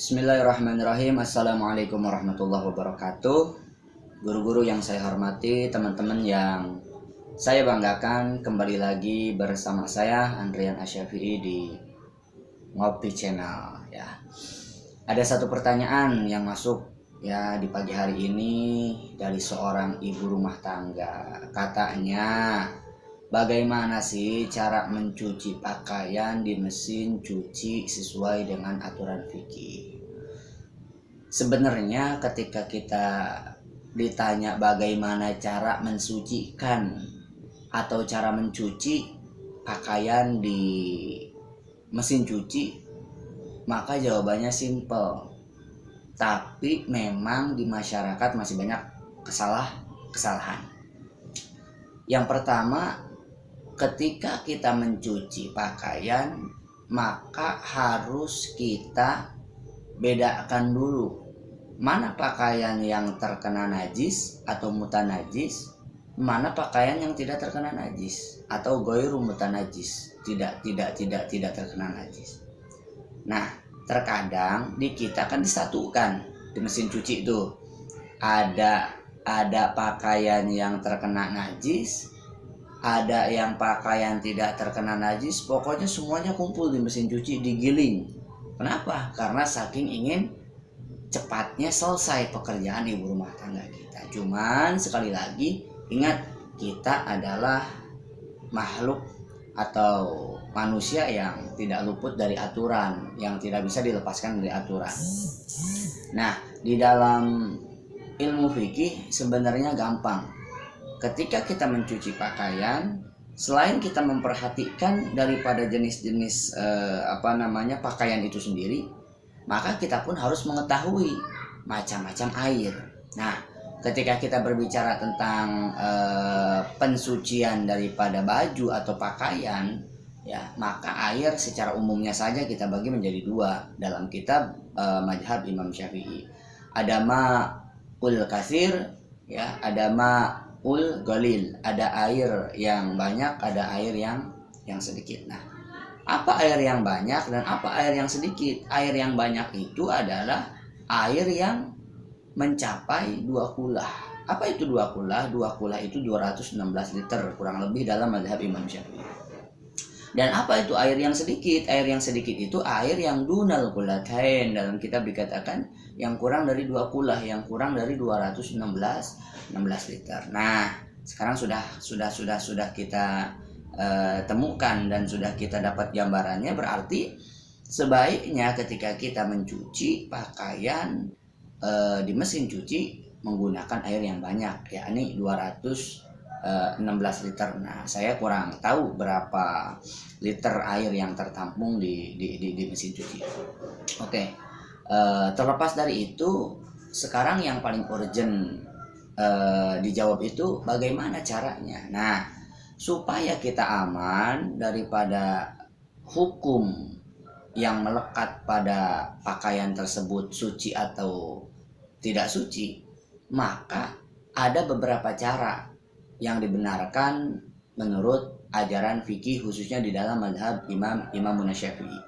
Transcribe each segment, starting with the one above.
Bismillahirrahmanirrahim. Assalamualaikum warahmatullahi wabarakatuh. Guru-guru yang saya hormati, teman-teman yang saya banggakan, kembali lagi bersama saya Andrian Asyafi'i di Ngopi Channel ya. Ada satu pertanyaan yang masuk ya di pagi hari ini dari seorang ibu rumah tangga. Katanya, bagaimana sih cara mencuci pakaian di mesin cuci sesuai dengan aturan fikih? Sebenarnya ketika kita ditanya bagaimana cara mensucikan atau cara mencuci pakaian di mesin cuci, maka jawabannya simple. Tapi memang di masyarakat masih banyak kesalahan. Yang pertama, ketika kita mencuci pakaian, maka harus kita bedakan dulu mana pakaian yang terkena najis atau mutanajis, mana pakaian yang tidak terkena najis atau ghairu mutanajis, tidak terkena najis. Nah, terkadang di kita kan disatukan di mesin cuci itu ada pakaian yang terkena najis, ada yang pakaian tidak terkena najis, pokoknya semuanya kumpul di mesin cuci, digiling. Kenapa? Karena saking ingin cepatnya selesai pekerjaan ibu rumah tangga kita. Cuman sekali lagi ingat, kita adalah makhluk atau manusia yang tidak luput dari aturan, yang tidak bisa dilepaskan dari aturan. Nah, di dalam ilmu fikih sebenarnya gampang. Ketika kita mencuci pakaian, selain kita memperhatikan daripada jenis-jenis pakaian itu sendiri, maka kita pun harus mengetahui macam-macam air. Nah, ketika kita berbicara tentang pensucian daripada baju atau pakaian, ya, maka air secara umumnya saja kita bagi menjadi dua dalam kitab mazhab Imam Syafi'i. Ada ma'ul katsir, ya, ada ma'ul qalil, ada air yang banyak, ada air yang sedikit. Nah, apa air yang banyak dan apa air yang sedikit? Air yang banyak itu adalah air yang mencapai 2 kulah. Apa itu 2 kulah? 2 kulah itu 216 liter kurang lebih dalam mazhab Imam Syafi'i. Dan apa itu air yang sedikit? Air yang sedikit itu air yang dunal kulatain, dalam kitab dikatakan yang kurang dari 2 kulah, yang kurang dari 216 liter. Nah, sekarang sudah kita temukan dan sudah kita dapat gambarannya. Berarti sebaiknya ketika kita mencuci pakaian di mesin cuci menggunakan air yang banyak, yakni 216 liter. Nah, saya kurang tahu berapa liter air yang tertampung di mesin cuci. Oke. Terlepas dari itu, sekarang yang paling urgent dijawab itu bagaimana caranya. Nah, supaya kita aman daripada hukum yang melekat pada pakaian tersebut suci atau tidak suci, maka ada beberapa cara yang dibenarkan menurut ajaran fikih, khususnya di dalam mazhab Imam Syafi'i.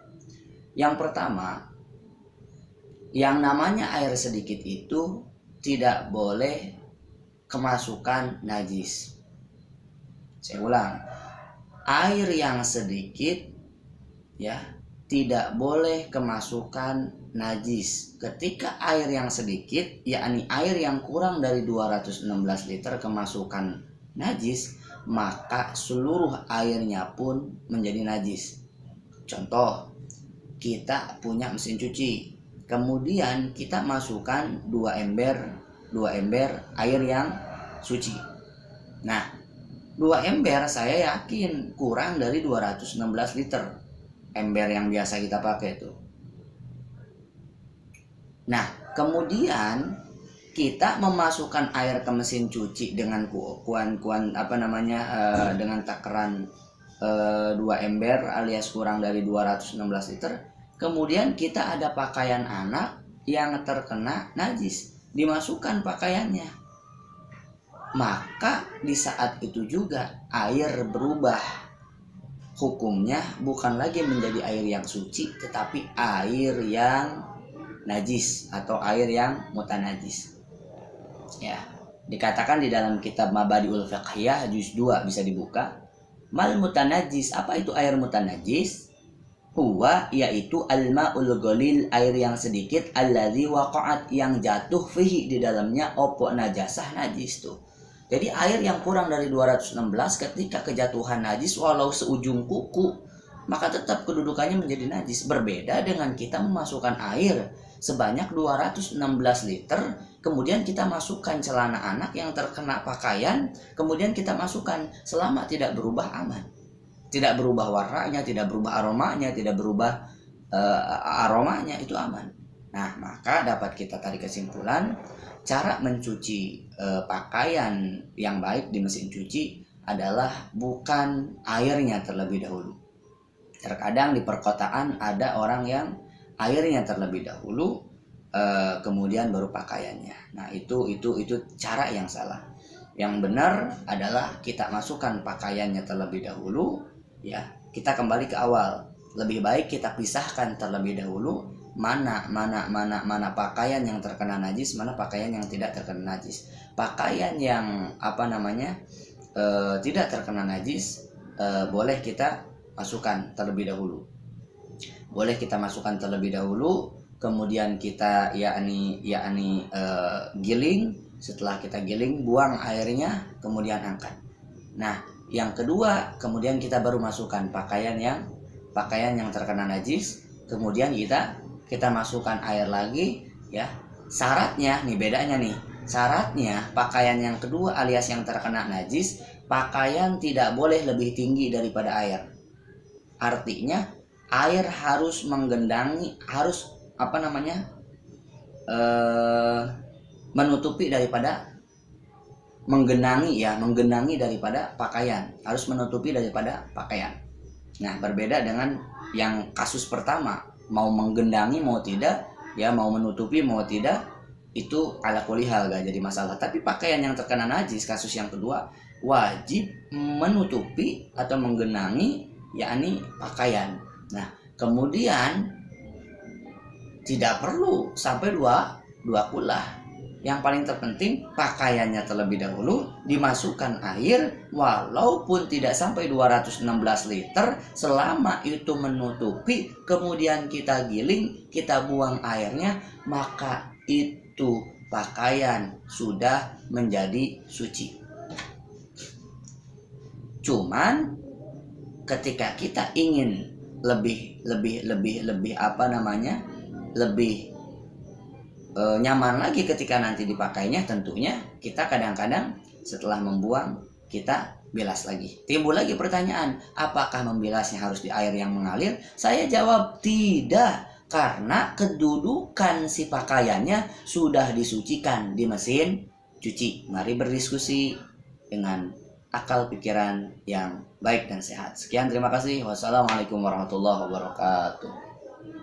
Yang pertama, yang namanya air sedikit itu tidak boleh kemasukan najis. Saya ulang, air yang sedikit ya tidak boleh kemasukan najis. Ketika air yang sedikit, yakni air yang kurang dari 216 liter kemasukan najis, maka seluruh airnya pun menjadi najis. Contoh, kita punya mesin cuci, kemudian kita masukkan 2 ember air yang suci. Nah, 2 ember saya yakin kurang dari 216 liter ember yang biasa kita pakai itu. Nah, kemudian kita memasukkan air ke mesin cuci dengan dengan takaran 2 ember alias kurang dari 216 liter. Kemudian kita ada pakaian anak yang terkena najis, dimasukkan pakaiannya. Maka di saat itu juga air berubah hukumnya bukan lagi menjadi air yang suci, tetapi air yang najis atau air yang mutanajis. Ya, dikatakan di dalam kitab Mabadiul Fiqhiyah juz 2 bisa dibuka. Mal mutanajis, apa itu air mutanajis? Huwa yaitu al-ma'ul ghalil, air yang sedikit, alladzi waqa'at yang jatuh fihi di dalamnya opo najasah najis tuh. Jadi air yang kurang dari 216 ketika kejatuhan najis walau seujung kuku, maka tetap kedudukannya menjadi najis. Berbeda dengan kita memasukkan air sebanyak 216 liter, kemudian kita masukkan celana anak yang terkena pakaian, kemudian kita masukkan selama tidak berubah aman. Tidak berubah warnanya, tidak berubah aromanya, tidak berubah aromanya, itu aman. Nah, maka dapat kita tarik kesimpulan, cara mencuci pakaian yang baik di mesin cuci adalah bukan airnya terlebih dahulu. Terkadang di perkotaan ada orang yang airnya terlebih dahulu, kemudian baru pakaiannya. Nah, itu cara yang salah. Yang benar adalah kita masukkan pakaiannya terlebih dahulu. Ya, kita kembali ke awal. Lebih baik kita pisahkan terlebih dahulu mana pakaian yang terkena najis, mana pakaian yang tidak terkena najis. Pakaian yang tidak terkena najis boleh kita masukkan terlebih dahulu. Kemudian kita giling. Setelah kita giling, buang airnya, kemudian angkat. Nah, yang kedua, kemudian kita baru masukkan pakaian yang terkena najis, kemudian kita masukkan air lagi, ya. Syaratnya nih, bedanya nih. Syaratnya pakaian yang kedua alias yang terkena najis, pakaian tidak boleh lebih tinggi daripada air. Artinya air harus menggendangi, harus menutupi daripada menggenangi daripada pakaian, harus menutupi daripada pakaian. Nah, berbeda dengan yang kasus pertama, mau menggendangi mau tidak, ya mau menutupi mau tidak, itu ala kulli hal gak jadi masalah. Tapi pakaian yang terkena najis, kasus yang kedua, wajib menutupi atau menggenangi, yakni pakaian. Nah, kemudian tidak perlu sampai dua kulah. Yang paling terpenting pakaiannya terlebih dahulu dimasukkan air walaupun tidak sampai 216 liter, selama itu menutupi, kemudian kita giling, kita buang airnya, maka itu pakaian sudah menjadi suci. Cuman ketika kita ingin lebih nyaman lagi ketika nanti dipakainya, tentunya kita kadang-kadang setelah membuang kita bilas lagi. Timbul lagi pertanyaan, apakah membilasnya harus di air yang mengalir? Saya jawab tidak, karena kedudukan si pakaiannya sudah disucikan di mesin cuci. Mari berdiskusi dengan akal pikiran yang baik dan sehat. Sekian, terima kasih. Wassalamualaikum warahmatullahi wabarakatuh.